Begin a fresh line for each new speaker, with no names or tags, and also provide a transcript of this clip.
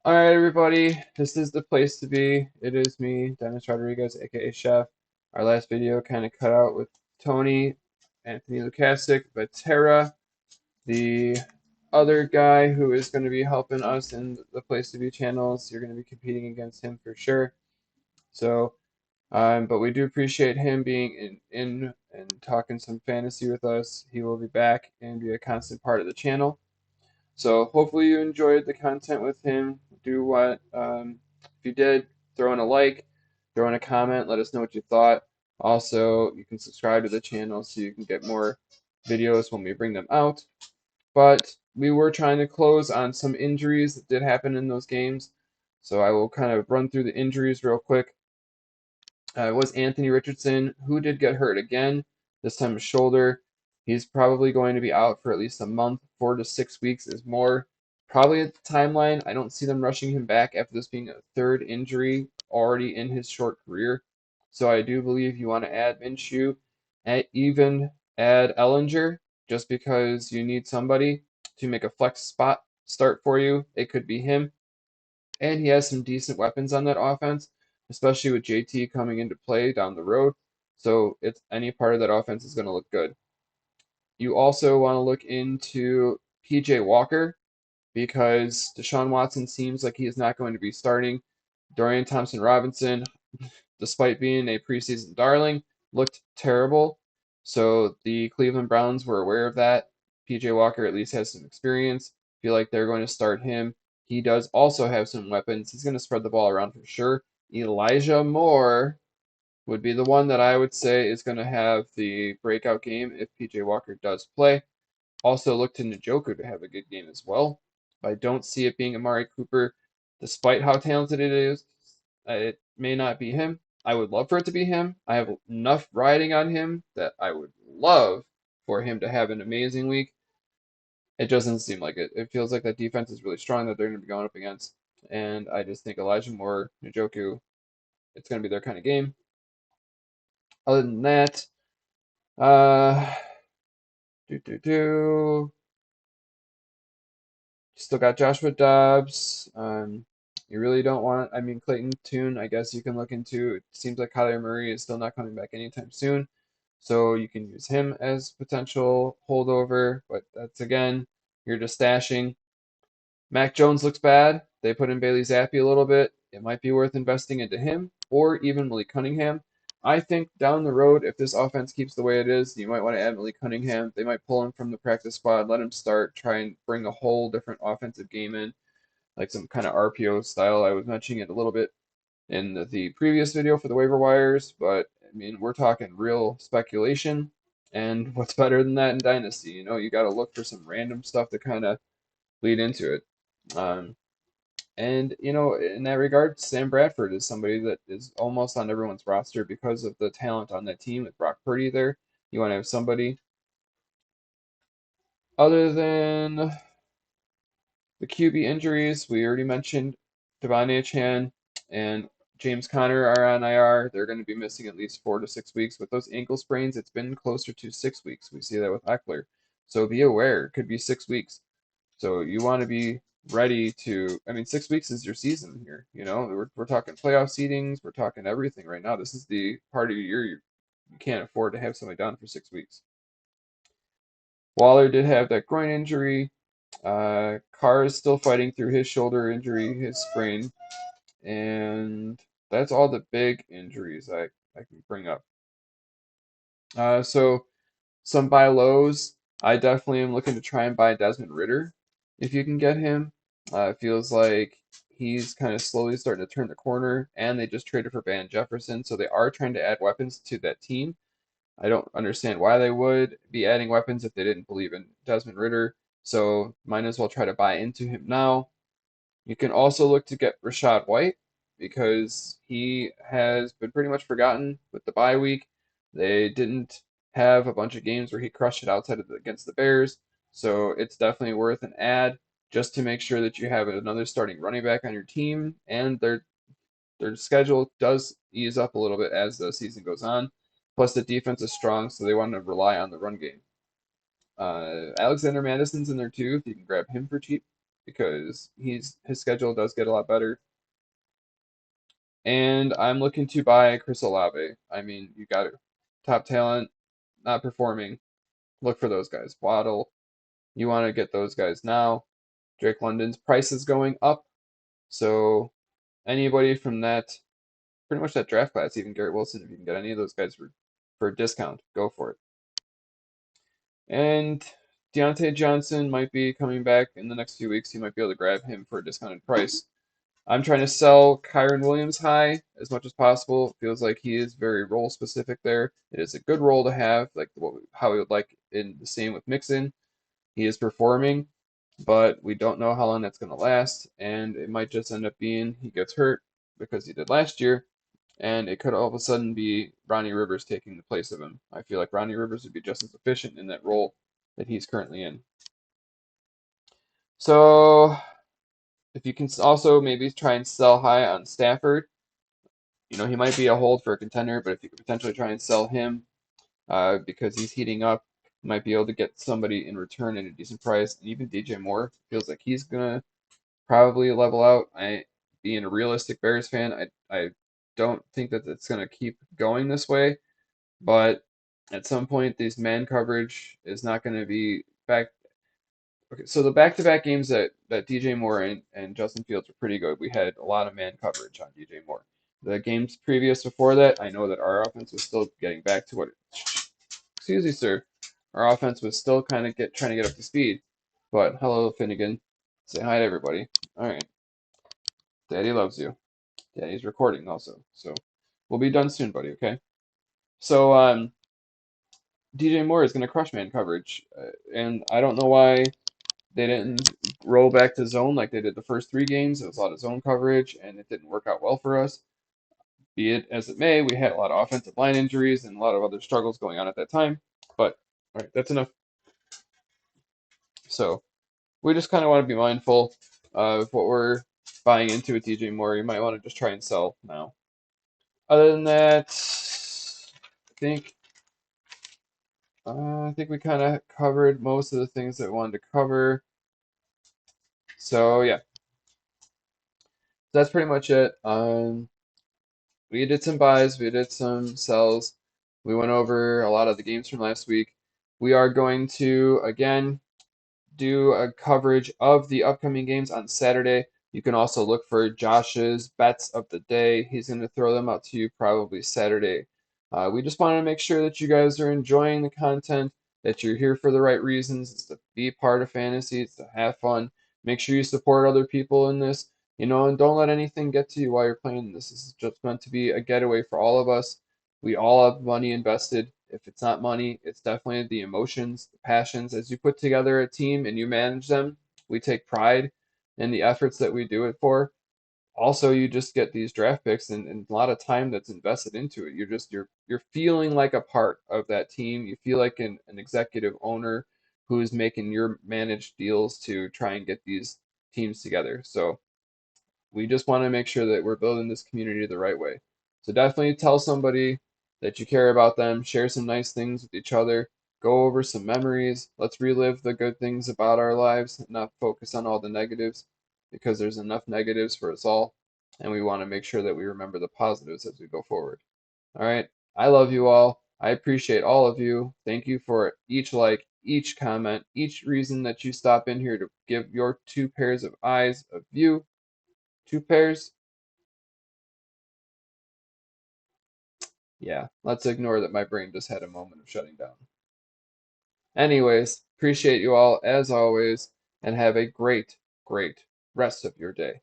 All right, everybody, this is the place to be. It is me, Dennis Rodriguez, aka Chef. Our last video kind of cut out with Tony, Anthony Lukasik, but Tara, the other guy who is going to be helping us in the place to be channels. You're going to be competing against him for sure. So, but we do appreciate him being in and talking some fantasy with us. He will be back and be a constant part of the channel. So hopefully you enjoyed the content with him. Do what if you did, throw in a like, throw in a comment, let us know what you thought. Also, you can subscribe to the channel so you can get more videos when we bring them out. But we were trying to close on some injuries that did happen in those games. So I will kind of run through the injuries real quick. It was Anthony Richardson who did get hurt again, this time his shoulder. He's probably going to be out for at least a month. 4 to 6 weeks is more. Probably at the timeline. I don't see them rushing him back after this being a third injury already in his short career. So I do believe you want to add Minshew and even add Ellinger just because you need somebody to make a flex spot start for you. It could be him. And he has some decent weapons on that offense, especially with JT coming into play down the road. So it's any part of that offense is going to look good. You also want to look into PJ Walker because Deshaun Watson seems like he is not going to be starting. Dorian Thompson Robinson, despite being a preseason darling, looked terrible. So the Cleveland Browns were aware of that. PJ Walker at least has some experience. Feel like they're going to start him. He does also have some weapons. He's going to spread the ball around for sure. Elijah Moore would be the one that I would say is going to have the breakout game if PJ Walker does play. Also look to Njoku to have a good game as well. I don't see it being Amari Cooper, despite how talented it is. It may not be him. I would love for it to be him. I have enough riding on him that I would love for him to have an amazing week. It doesn't seem like it. It feels like that defense is really strong that they're going to be going up against. And I just think Elijah Moore, Njoku, it's going to be their kind of game. Other than that, uh, do do do. Still got Joshua Dobbs. You really don't want, I mean, Clayton Tune, I guess you can look into. It seems like Kyler Murray is still not coming back anytime soon. So you can use him as potential holdover, but that's again, you're just stashing. Mac Jones looks bad. They put in Bailey Zappi a little bit. It might be worth investing into him or even Malik Cunningham. I think down the road, if this offense keeps the way it is, you might want to add Malik Cunningham. They might pull him from the practice squad, let him start, try and bring a whole different offensive game in, like some kind of RPO style. I was mentioning it a little bit in the previous video for the waiver wires, but I mean, we're talking real speculation. And what's better than that in Dynasty? You know, you got to look for some random stuff to kind of lead into it. Um, and, you know, in that regard, Sam Bradford is somebody that is almost on everyone's roster because of the talent on that team with Brock Purdy there. You want to have somebody other than the QB injuries. We already mentioned Devon Achane and James Conner are on IR. They're going to be missing at least 4 to 6 weeks. With those ankle sprains, it's been closer to 6 weeks. We see that with Eckler. So be aware, it could be 6 weeks. So you want to be ready to, I mean, 6 weeks is your season here. You know, we're talking playoff seedings, we're talking everything right now. This is the part of your year you can't afford to have somebody down for 6 weeks. Waller did have that groin injury. Carr is still fighting through his shoulder injury, his sprain, and that's all the big injuries I can bring up. So some buy lows. I definitely am looking to try and buy Desmond Ridder if you can get him. It feels like he's kind of slowly starting to turn the corner, and they just traded for Van Jefferson, so they are trying to add weapons to that team. I don't understand why they would be adding weapons if they didn't believe in Desmond Ridder, so might as well try to buy into him now. You can also look to get Rashad White because he has been pretty much forgotten with the bye week. They didn't have a bunch of games where he crushed it outside of against the Bears, so it's definitely worth an add just to make sure that you have another starting running back on your team, and their schedule does ease up a little bit as the season goes on. Plus, the defense is strong, so they want to rely on the run game. Alexander Madison's in there too, if you can grab him for cheap. because his schedule does get a lot better. And I'm looking to buy Chris Olave. I mean, you got it. Top talent, not performing. Look for those guys. Waddle, you want to get those guys now. Drake London's price is going up. So anybody from that, pretty much that draft class, even Garrett Wilson, if you can get any of those guys for a discount, go for it. And Deontay Johnson might be coming back in the next few weeks. You might be able to grab him for a discounted price. I'm trying to sell Kyron Williams high as much as possible. Feels like he is very role specific there. It is a good role to have, like how we would like in the same with Mixon. He is performing, but we don't know how long that's going to last, and it might just end up being he gets hurt because he did last year, and it could all of a sudden be Ronnie Rivers taking the place of him. I feel like Ronnie Rivers would be just as efficient in that role that he's currently in. So if you can also maybe try and sell high on Stafford, he might be a hold for a contender, but if you could potentially try and sell him because he's heating up, you might be able to get somebody in return at a decent price. And even DJ Moore feels like he's gonna probably level out. Being a realistic Bears fan, I don't think that it's gonna keep going this way, but at some point, this man coverage is not going to be back. Okay, so the back-to-back games that DJ Moore and Justin Fields were pretty good. We had a lot of man coverage on DJ Moore. The games previous before that, I know that our offense was still getting back to what. Excuse me, sir. Our offense was still kind of trying to get up to speed. But hello, Finnegan. Say hi to everybody. All right. Daddy loves you. Daddy's recording also, so we'll be done soon, buddy. Okay. So DJ Moore is going to crush man coverage, and I don't know why they didn't roll back to zone like they did the first three games. It was a lot of zone coverage, and it didn't work out well for us. Be it as it may, we had a lot of offensive line injuries and a lot of other struggles going on at that time. But all right, that's enough. So we just kind of want to be mindful of what we're buying into with DJ Moore. You might want to just try and sell now. Other than that, I think we kind of covered most of the things that we wanted to cover. So yeah, that's pretty much it. We did some buys, we did some sells. We went over a lot of the games from last week. We are going to again do a coverage of the upcoming games on Saturday. You can also look for Josh's bets of the day. He's going to throw them out to you probably Saturday. We just want to make sure that you guys are enjoying the content, that you're here for the right reasons. It's to be part of fantasy, it's to have fun. Make sure you support other people in this, and don't let anything get to you while you're playing this. This is just meant to be a getaway for all of us. We all have money invested. If it's not money, it's definitely the emotions, the passions. As you put together a team and you manage them, we take pride in the efforts that we do it for. Also, you just get these draft picks and a lot of time that's invested into it. You're feeling like a part of that team. You feel like an executive owner who's making your managed deals to try and get these teams together. So we just want to make sure that we're building this community the right way. So definitely tell somebody that you care about them, share some nice things with each other, go over some memories. Let's relive the good things about our lives, not focus on all the negatives because there's enough negatives for us all. And we want to make sure that we remember the positives as we go forward. All right. I love you all. I appreciate all of you. Thank you for each like, each comment, each reason that you stop in here to give your two pairs of eyes of view. Two pairs? Yeah, let's ignore that my brain just had a moment of shutting down. Anyways, appreciate you all as always, and have a great, great rest of your day.